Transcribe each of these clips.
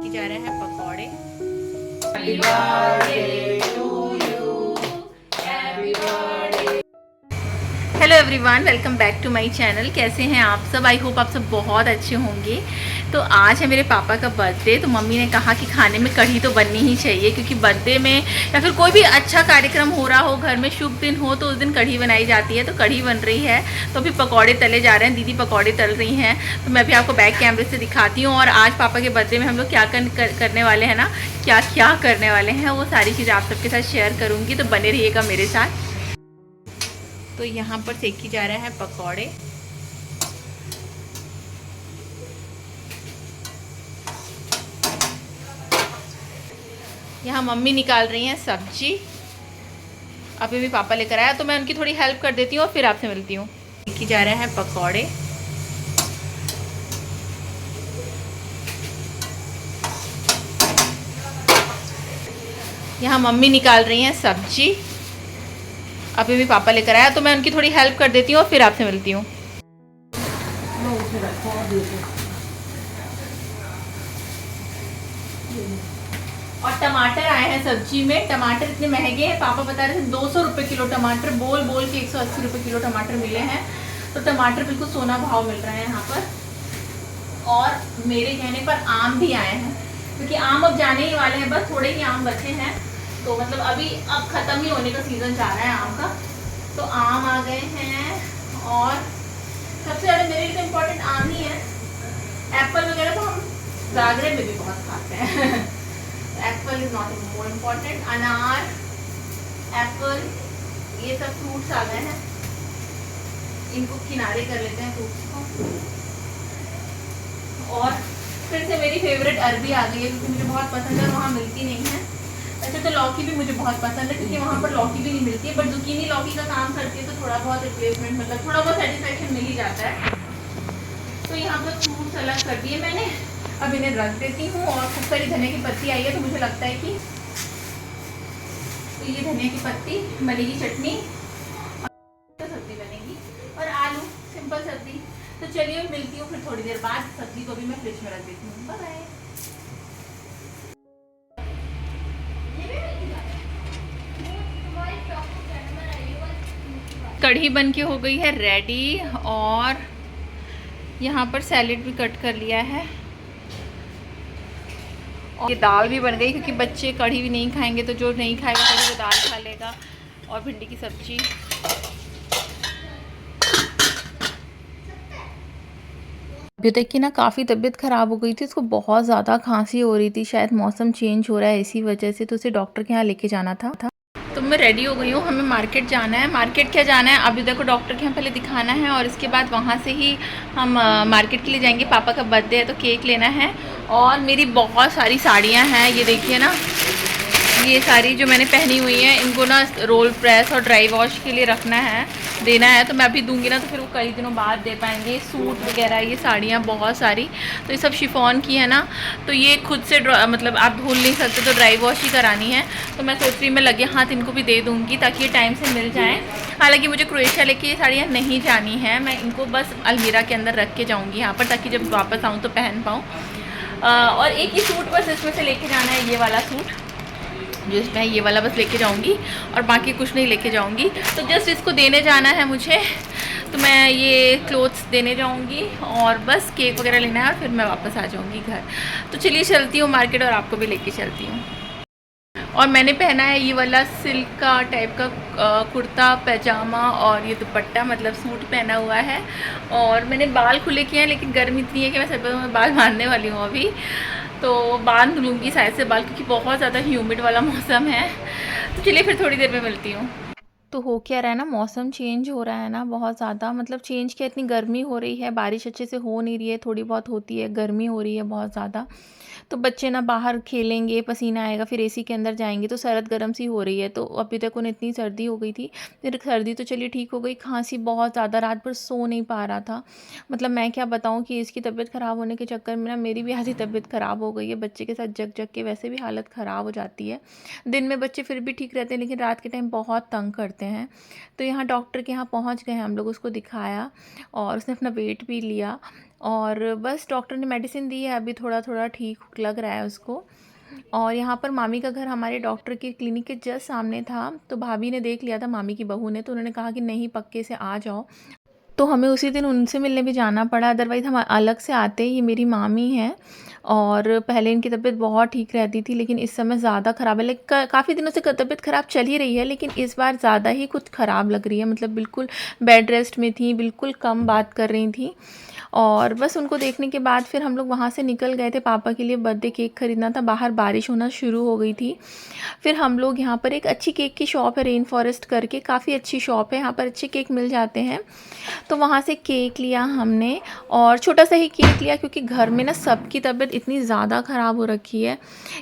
सेकी जा रहे हैं पकौड़े। Hello everyone, welcome back to my channel. कैसे हैं आप सब? आई होप आप सब बहुत अच्छे होंगे। तो आज है मेरे पापा का बर्थडे, तो मम्मी ने कहा कि खाने में कढ़ी तो बननी ही चाहिए, क्योंकि बर्थडे में या फिर कोई भी अच्छा कार्यक्रम हो रहा हो, घर में शुभ दिन हो, तो उस दिन कढ़ी बनाई जाती है। तो कढ़ी बन रही है, तो अभी पकौड़े तले जा रहे हैं। दीदी पकौड़े तल रही हैं, तो मैं भी आपको बैक कैमरे से दिखाती हूँ। और आज पापा के बर्थडे में हम लोग क्या करने वाले हैं ना, क्या क्या करने वाले हैं, वो सारी चीज़ें आप सबके साथ शेयर करूँगी, तो बने रहिएगा मेरे साथ। तो यहाँ पर सेकी जा रहे हैं पकौड़े। यहाँ मम्मी निकाल रही हैं सब्जी। अभी भी पापा लेकर आया, तो मैं उनकी थोड़ी हेल्प कर देती हूँ और फिर आपसे मिलती हूँ। सेकी जा रहे हैं पकौड़े। यहाँ मम्मी निकाल रही हैं सब्जी। अभी भी पापा लेकर आया, तो मैं उनकी थोड़ी हेल्प कर देती हूँ और फिर आपसे मिलती हूँ। और टमाटर आए हैं सब्जी में। टमाटर इतने महंगे हैं, पापा बता रहे थे 200 रुपये किलो टमाटर, बोल बोल के 180 रुपये किलो टमाटर मिले हैं। तो टमाटर बिल्कुल सोना भाव मिल रहा है यहाँ पर। और मेरे कहने पर आम भी आए हैं, क्योंकि आम अब जाने ही वाले हैं, बस थोड़े ही आम बचे हैं। तो मतलब अभी अब ख़त्म ही होने का सीज़न जा रहा है आम का। तो आम आ गए हैं, और सबसे ज़्यादा मेरे लिए तो इम्पोर्टेंट आम ही है। एप्पल वगैरह तो हम जागरे में भी बहुत खाते हैं। Apple is not more important. अनार, एप्पल, ये सब फ्रूट्स आ गए हैं। इनको किनारे कर लेते हैं फ्रूट्स को। और फिर से मेरी फेवरेट अरबी आ गई है, क्योंकि मुझे बहुत पसंद है, वहाँ मिलती नहीं है। वैसे तो लौकी भी मुझे बहुत पसंद है, क्योंकि वहाँ पर लौकी भी नहीं मिलती है, बट जुकीनी लौकी का काम करती है, तो थोड़ा बहुत रिप्लेसमेंट, मतलब थोड़ा बहुत सेटिस्फेक्शन मिल ही जाता है। तो यहाँ पर फ्रूट्स अलग कर दिए मैंने। अब इन्हें रख देती हूँ। और खूब सारी धनिया की पत्ती आई है, तो मुझे लगता है कि तो ये धनिया की पत्ती बनेगी चटनी, तो सब्जी बनेगी, और आलू, सिंपल सब्जी। तो चलिए मिलती हूँ फिर थोड़ी देर बाद। सब्जी को भी मैं फ्रिज में रख देती हूँ। Bye bye. कढ़ी बन के हो गई है रेडी, और यहाँ पर सैलेड भी कट कर लिया है। और ये दाल भी बन गई, क्योंकि बच्चे कढ़ी भी नहीं खाएंगे, तो जो नहीं खाएगा कढ़ी वो दाल खा लेगा। और भिंडी की सब्जी। अभी तक की ना काफ़ी तबीयत ख़राब हो गई थी, उसको बहुत ज़्यादा खांसी हो रही थी, शायद मौसम चेंज हो रहा है इसी वजह से, तो उसे डॉक्टर के यहाँ लेके जाना था। तो मैं रेडी हो गई हूँ, हमें मार्केट जाना है। मार्केट क्या जाना है, अभी देखो डॉक्टर के यहाँ पहले दिखाना है, और इसके बाद वहाँ से ही हम मार्केट के लिए जाएंगे। पापा का बर्थडे है, तो केक लेना है। और मेरी बहुत सारी साड़ियाँ हैं, ये देखिए ना, ये सारी जो मैंने पहनी हुई है, इनको ना रोल प्रेस और ड्राई वॉश के लिए रखना है, देना है। तो मैं अभी दूंगी ना, तो फिर वो कई दिनों बाद दे पाएंगे। सूट वगैरह, ये साड़ियाँ बहुत सारी, तो ये सब शिफॉन की है ना, तो ये खुद से मतलब आप धुल नहीं सकते, तो ड्राई वॉश ही करानी है। तो मैं सोच रही मैं लगे हाथ इनको भी दे दूँगी, ताकि ये टाइम से मिल जाएँ। हालांकि मुझे क्रोएशिया लेके ये साड़ियाँ नहीं जानी है, मैं इनको बस अलमीरा के अंदर रख के जाऊँगी यहाँ पर, ताकि जब वापस आऊँ तो पहन पाऊँ। और एक ही सूट बस इसमें से लेके जाना है, ये वाला सूट जिसमें ये वाला बस लेके जाऊंगी, और बाकी कुछ नहीं लेके जाऊंगी। तो जस्ट इसको देने जाना है मुझे, तो मैं ये क्लोथ्स देने जाऊंगी, और बस केक वगैरह लेना है, और फिर मैं वापस आ जाऊंगी घर। तो चलिए चलती हूँ मार्केट, और आपको भी लेके चलती हूँ। और मैंने पहना है ये वाला सिल्क का टाइप का कुर्ता पैजामा, और ये दुपट्टा, मतलब सूट पहना हुआ है। और मैंने बाल खुले किए हैं, लेकिन गर्मी इतनी है कि मैं सब में बाल बांधने वाली हूँ अभी। तो बांध लूँगी साइड से बाल, क्योंकि बहुत ज़्यादा ह्यूमिड वाला मौसम है। तो चलिए फिर थोड़ी देर में मिलती हूँ। तो हो क्या रहा है ना, मौसम चेंज हो रहा है ना बहुत ज़्यादा, मतलब चेंज क्या, इतनी गर्मी हो रही है, बारिश अच्छे से हो नहीं रही है, थोड़ी बहुत होती है, गर्मी हो रही है बहुत ज़्यादा। तो बच्चे ना बाहर खेलेंगे, पसीना आएगा, फिर एसी के अंदर जाएंगे, तो सर्द गर्म सी हो रही है। तो अभी तक उन्हें इतनी सर्दी हो गई थी, फिर सर्दी तो चलिए ठीक हो गई, खांसी बहुत ज़्यादा, रात भर सो नहीं पा रहा था। मतलब मैं क्या बताऊँ कि इसकी तबीयत ख़राब होने के चक्कर में ना मेरी भी आधी तबीयत ख़राब हो गई है। बच्चे के साथ जग जग के वैसे भी हालत ख़राब हो जाती है। दिन में बच्चे फिर भी ठीक रहते हैं, लेकिन रात के टाइम बहुत तंग करते हैं। सकते हैं। तो यहाँ डॉक्टर के यहाँ पहुँच गए हम लोग, उसको दिखाया और उसने अपना वेट भी लिया और बस डॉक्टर ने मेडिसिन दी है, अभी थोड़ा थोड़ा ठीक लग रहा है उसको। और यहाँ पर मामी का घर हमारे डॉक्टर के क्लिनिक के जस्ट सामने था, तो भाभी ने देख लिया था मामी की बहू ने, तो उन्होंने कहा कि नहीं पक्के से आ जाओ। तो हमें उसी दिन उनसे मिलने भी जाना पड़ा, अदरवाइज़ हम अलग से आते। ये मेरी मामी हैं और पहले इनकी तबीयत बहुत ठीक रहती थी, लेकिन इस समय ज़्यादा ख़राब है। लाइक काफ़ी दिनों से तबीयत ख़राब चल ही रही है, लेकिन इस बार ज़्यादा ही कुछ ख़राब लग रही है। मतलब बिल्कुल बेड रेस्ट में थी, बिल्कुल कम बात कर रही थी। और बस उनको देखने के बाद फिर हम लोग वहाँ से निकल गए थे, पापा के लिए बर्थडे केक ख़रीदना था। बाहर बारिश होना शुरू हो गई थी। फिर हम लोग यहाँ पर एक अच्छी केक की शॉप है, रेन फॉरेस्ट करके, काफ़ी अच्छी शॉप है, यहाँ पर अच्छे केक मिल जाते हैं। तो वहाँ से केक लिया हमने और छोटा सा ही केक लिया, क्योंकि घर में ना सबकी तबीयत इतनी ज़्यादा ख़राब हो रखी है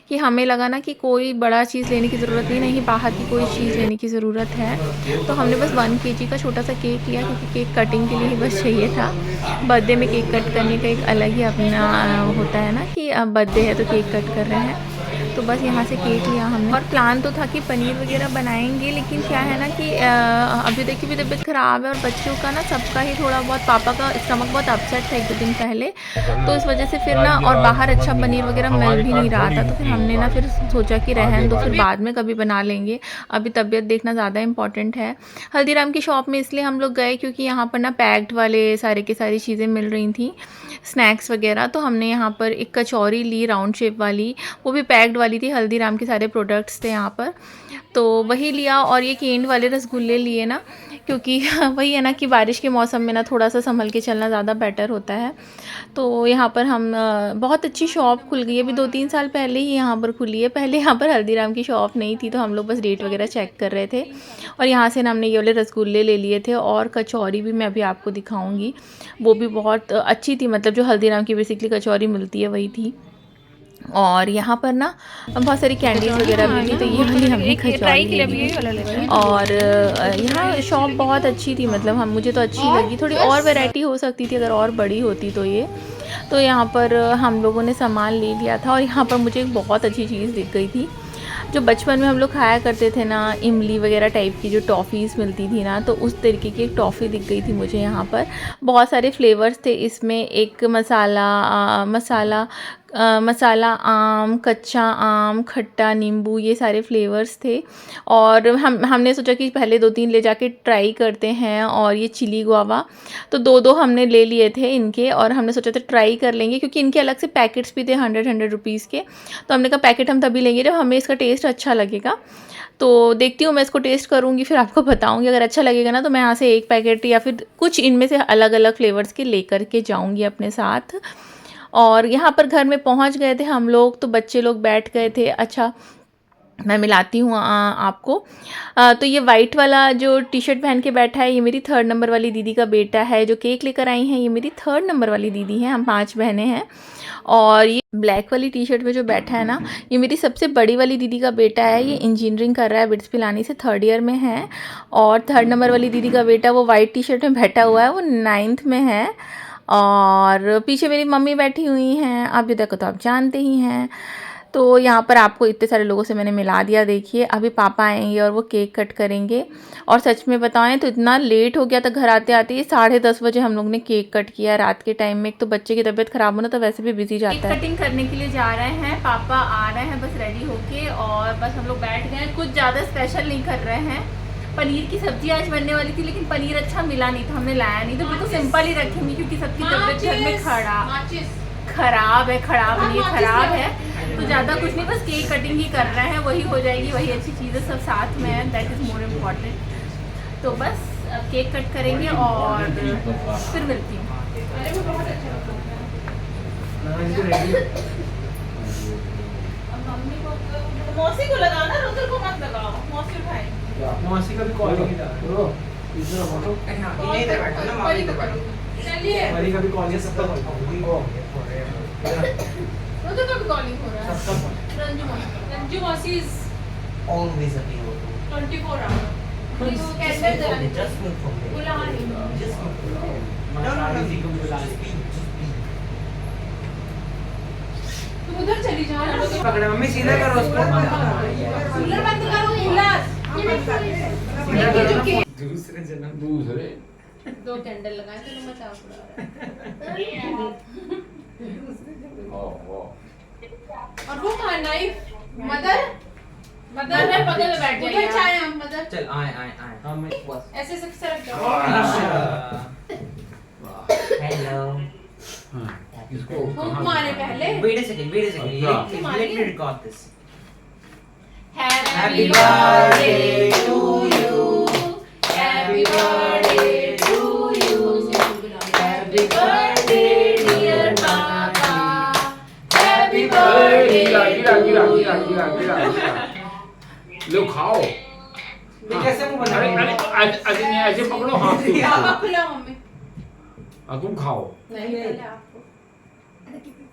कि हमें लगा ना कि कोई बड़ा चीज़ लेने की ज़रूरत नहीं, बाहर की कोई चीज़ लेने की ज़रूरत है। तो हमने बस 1 kg का छोटा सा केक लिया, क्योंकि केक कटिंग के लिए ही बस चाहिए था। बर्थडे में केक कट करने का एक अलग ही अपना होता है ना कि अब बर्थडे है तो केक कट कर रहे हैं। तो बस यहाँ से केक लिया हमने और प्लान तो था कि पनीर वगैरह बनाएंगे, लेकिन क्या है ना कि अभी तक की भी तबीयत ख़राब है और बच्चों का ना सबका ही थोड़ा बहुत, पापा का स्टमक बहुत अपसेट था 1-2 दिन पहले, तो इस वजह से फिर ना, और बाहर अच्छा पनीर वगैरह मिल भी नहीं रहा था, तो फिर हमने ना फिर सोचा कि रहने दो, फिर बाद में कभी बना लेंगे, अभी तबीयत देखना ज़्यादा इंपॉर्टेंट है। हल्दीराम की शॉप में इसलिए हम लोग गए क्योंकि यहाँ पर ना पैक्ड वाले सारे की सारी चीज़ें मिल रही थी, स्नैक्स वगैरह। तो हमने यहाँ पर एक कचौरी ली राउंड शेप वाली, वो भी पैक्ड वाली थी, हल्दीराम के सारे प्रोडक्ट्स थे यहाँ पर, तो वही लिया। और ये केंड वाले रसगुल्ले लिए ना, क्योंकि वही है ना कि बारिश के मौसम में ना थोड़ा सा संभल के चलना ज़्यादा बेटर होता है। तो यहाँ पर हम बहुत अच्छी शॉप खुल गई है, अभी 2-3 साल पहले ही यहाँ पर खुली है। पहले यहाँ पर हल्दीराम की शॉप नहीं थी, तो हम लोग बस डेट वगैरह चेक कर रहे थे और यहाँ से ना हमने ये वाले रसगुल्ले ले लिए थे। और कचौरी भी मैं अभी आपको दिखाऊंगी, वो भी बहुत अच्छी थी, मतलब जो हल्दीराम की बेसिकली कचौरी मिलती है वही थी। और यहाँ पर ना बहुत सारी कैंडीज़ वगैरह भी थी, तो ये वाली हमने कचौरी ले ली। और यहाँ शॉप बहुत अच्छी थी, मतलब मुझे तो अच्छी लगी। थोड़ी और वैरायटी हो सकती थी अगर और बड़ी होती तो ये। तो यहाँ पर हम लोगों ने सामान ले लिया था और यहाँ पर मुझे एक बहुत अच्छी चीज़ दिख गई थी, जो बचपन में हम लोग खाया करते थे ना, इमली वगैरह टाइप की जो टॉफ़ीज़ मिलती थी ना, तो उस तरीके की एक टॉफ़ी दिख गई थी मुझे यहाँ पर। बहुत सारे फ्लेवर्स थे इसमें, एक मसाला आम, कच्चा आम, खट्टा नींबू, ये सारे फ्लेवर्स थे। और हमने सोचा कि पहले 2-3 ले जाके ट्राई करते हैं। और ये चिली गुआवा, तो 2-2 हमने ले लिए थे इनके, और हमने सोचा था ट्राई कर लेंगे, क्योंकि इनके अलग से पैकेट्स भी थे 100 रुपीज़ के। तो हमने कहा पैकेट हम तभी लेंगे जब हमें इसका टेस्ट अच्छा लगेगा। तो देखती हूँ, मैं इसको टेस्ट करूँगी, फिर आपको बताऊँगी। अगर अच्छा लगेगा ना तो मैं यहाँ से एक पैकेट या फिर कुछ इनमें से अलग अलग फ्लेवर्स के लेकर के जाऊँगी अपने साथ। और यहाँ पर घर में पहुँच गए थे हम लोग, तो बच्चे लोग बैठ गए थे। अच्छा, मैं मिलाती हूँ आपको। तो ये वाइट वाला जो टी शर्ट पहन के बैठा है, ये मेरी 3rd नंबर वाली दीदी का बेटा है। जो केक लेकर आई हैं, ये मेरी 3rd नंबर वाली दीदी हैं। हम 5 बहनें हैं। और ये ब्लैक वाली टी शर्ट में जो बैठा है ना, ये मेरी सबसे बड़ी वाली दीदी का बेटा है। ये इंजीनियरिंग कर रहा है, बिट्स पिलानी से 3rd ईयर में है। और 3rd नंबर वाली दीदी का बेटा, वो वाइट टी शर्ट में बैठा हुआ है, वो 9th में है। और पीछे मेरी मम्मी बैठी हुई हैं, आप युदा को तो आप जानते ही हैं। तो यहाँ पर आपको इतने सारे लोगों से मैंने मिला दिया। देखिए अभी पापा आएंगे और वो केक कट करेंगे। और सच में बताएं तो इतना लेट हो गया था घर आते आते, 10:30 बजे हम लोग ने केक कट किया रात के टाइम में। एक तो बच्चे की तबीयत खराब होना तो वैसे भी बिजी जाता है। कटिंग करने के लिए जा रहे हैं, पापा आ रहे हैं बस रेडी होके, और बस हम लोग बैठ गए। कुछ ज़्यादा स्पेशल नहीं कर रहे हैं। पनीर की सब्जी आज बनने वाली थी, लेकिन पनीर अच्छा मिला नहीं था, हमने लाया नहीं, तो बिल्कुल सिंपल ही रखेंगे, क्योंकि सबकी तबीयत घर में खराब है। तो ज़्यादा कुछ नहीं, बस केक कटिंग ही कर रहे हैं, वही हो जाएगी, वही अच्छी चीज़ है, सब साथ में है, दैट इज़ मोर इम्पॉर्टेंट। तो बस अब केक कट करेंगे और फिर मिलती हूँ। मौसी को लगाना, रुद्र को मत लगाओ, मौसी उठाएंगे। मौसी का भी कॉल नहीं था, इधर फोटो इधर बैठो ना, मारी इधर बैठो, चलिए मारी का भी कॉल है, सबका कॉल हो रुद्र का भी कॉलिंग हो रहा है, सबका। रंजू मौसी इज ऑलवेज अवेलेबल 24 आवर। वो कैसे जरा जस्ट मूव फ्रॉम देयर, बुला नहीं, जस्ट मूव को भी बुला ले, तुम उधर चली जाओ, पकड़े मम्मी, सीधा करो उसको, कूलर बंद करो, कूलर दूसरे जन्म दूसरे 2 कैंडल लगाए तो मजाक उड़ा रहा ओहो और वो कहाँ नाइफ मदर मदर ने बगल में बैठ जाइए चाहे हम मदर चल आए आए आए हाँ मैं बस ऐसे सबसे रख जाओ हेलो हाँ इसको फूंक मारे पहले वेट अ सेकंड अच्छा। Let me record this Happy birthday to you. Happy birthday to you. Happy birthday dear Papa. Happy birthday गिरा to लो खाओ ये कैसे मुंह बना अरे रहे अरे ऐसे नहीं ऐसे पकड़ो हाथ से आप खिलाओ मम्मी तुम खाओ नहीं पहले आपको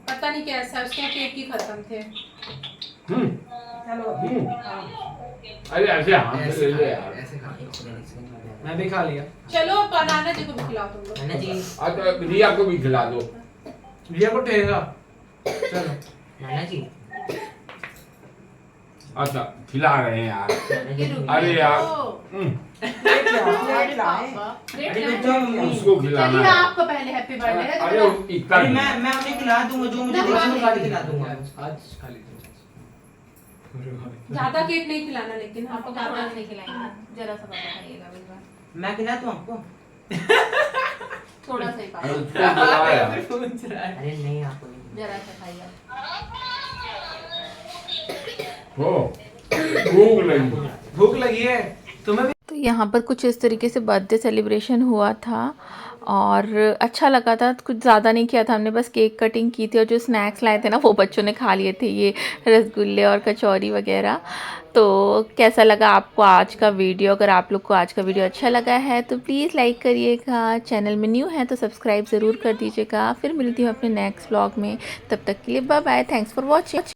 पता नहीं कैसा उसके केक ही खत्म थे हम्म अरे ऐसे हाथ से ले ले यार ऐसे खा मैं भी खा लिया चलो बनाना जी को भी खिलाओ तुम लोग नाना जी तो रिया को भी खिला दो रिया को ठेगा चलो नाना जी अच्छा खिला रहे हैं यार नाना जी अरे यार अरे बेटा उसको खिलाना चलिए है आपको पहले हैप्पी बर्थडे अरे इतना अरे नहीं। मैं उन्हें खिला दूंगा जो मुझे देगा मैं खा खिला दूंगा आज खा लीजिए ज्यादा केक नहीं खिलाना लेकिन आपको ज्यादा नहीं खिलाएंगे, जरा सा बता खाइएगा इस बार, मैं खिला दूं आपको थोड़ा सा ही अरे पाओ, उसको खिलाया अरे नहीं आपको नहीं जरा सा खाइए। हो भूख लगी भूख लगी है तुम्हें भी तो यहाँ पर कुछ इस तरीके से बर्थडे सेलिब्रेशन हुआ था और अच्छा लगा था। कुछ ज़्यादा नहीं किया था हमने, बस केक कटिंग की थी और जो स्नैक्स लाए थे ना वो बच्चों ने खा लिए थे, ये रसगुल्ले और कचौरी वगैरह। तो कैसा लगा आपको आज का वीडियो? अगर आप लोग को आज का वीडियो अच्छा लगा है तो प्लीज़ लाइक करिएगा, चैनल में न्यू है तो सब्सक्राइब ज़रूर कर दीजिएगा। फिर मिलती हूँ अपने नेक्स्ट व्लॉग में, तब तक के लिए bye bye, thanks for watching.